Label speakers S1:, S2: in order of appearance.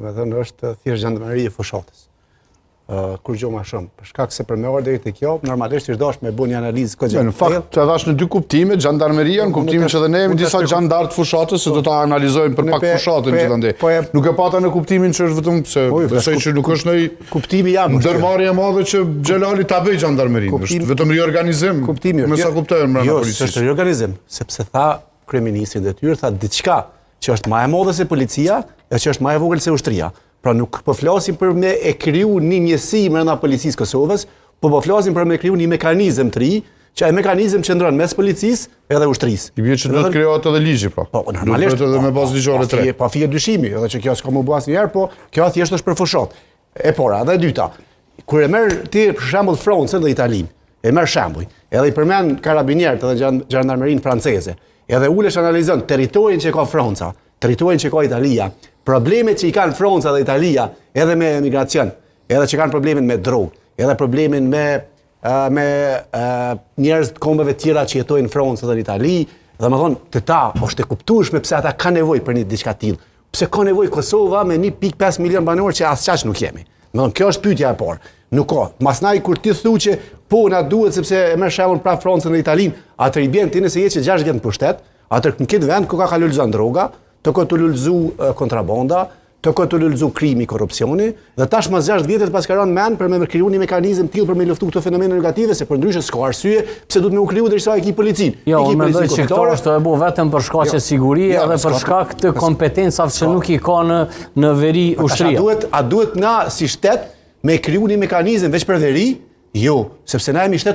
S1: domethënë është thjesht zhandarmeri e fushatës. Kur gjë më shumë. Për shkak se për me ardhur deri te kjo, normalisht është dash me bëni analizë këto.
S2: Në fakt, të dash në dy kuptime, xhandarmeria, në kuptimin që edhe ne jemi disa xhandar të fushatës, se do ta analizojmë për pak fushatën gjithandej. Nuk e pata në kuptimin që është vetëm se besoj që nuk është ndonjë
S1: kuptimi jam.
S2: Ndërmarrje e madhe që Xhelali ta bëj xhandarmerinë, është vetëm riorganizim. Me sa kuptojmë brenda policisë.
S1: Jo, është riorganizim, sepse tha kryeministri detyrë, tha diçka që është më e madhe se policia, e që është më e vogël se ushtria. Pra nuk po flasim për me e kriju një njësi brenda policisë Kosovës, po flasim për me kriju një mekanizëm të ri, që ai mekanizëm qëndron mes policisë edhe ushtrisë.
S2: I bie që do të krijohet edhe ligji, pra.
S1: Po, normalisht
S2: edhe me bazë ligjore të re.
S1: Pa fije dyshimi, edhe që kjo s'ka më bë asnjëherë, po kjo thjesht është për fushat. E para, dhe e dyta. Kur e merr ti për shembull Francën dhe Italinë, e merr shembull, edhe i përmend karabinierët edhe gjandarmerinë franceze, edhe ulesh analizon territorin që ka Franca, territorin që ka Italia, problemet që i kanë Franca dhe Italia, edhe me emigracion, edhe që kanë problemin me drogë, edhe problemin me njerëz të kombeve tjera që jetojnë në Francë dhe në Itali, dhe më thonë, të ta, është e kuptueshme pse ata ka nevojë për një diçka tillë. Pse ka nevojë Kosova me 1.5 milion banor që as çaq nuk jemi. Do të thonë, kjo është pyetja e parë. Nuk ka. Masnaj kur ti thu që po na duhet sepse e merr shembull pra Francën dhe Italinë, atë i bën ti nëse je që 6 vjet në pushtet, atë në këtë vend ku ka lulzuar droga, të ka të lulzu kontrabanda, të ka të lulzu krimi, korrupsioni, dhe tash mas 6 vjetet pas ka rënë mend për me kriju një mekanizëm tillë për me luftu këto fenomene negative, se përndryshe s'ka arsye pse duhet me u kriju derisa e ki policin.
S3: Jo, unë mendoj që këto është e bu vetëm për shkaqe sigurie edhe për shkak të kompetencave që nuk i ka në veri ushtria.
S1: A duhet na si shtet me kriju një mekanizëm veç për veri? Jo, sepse na jemi shtet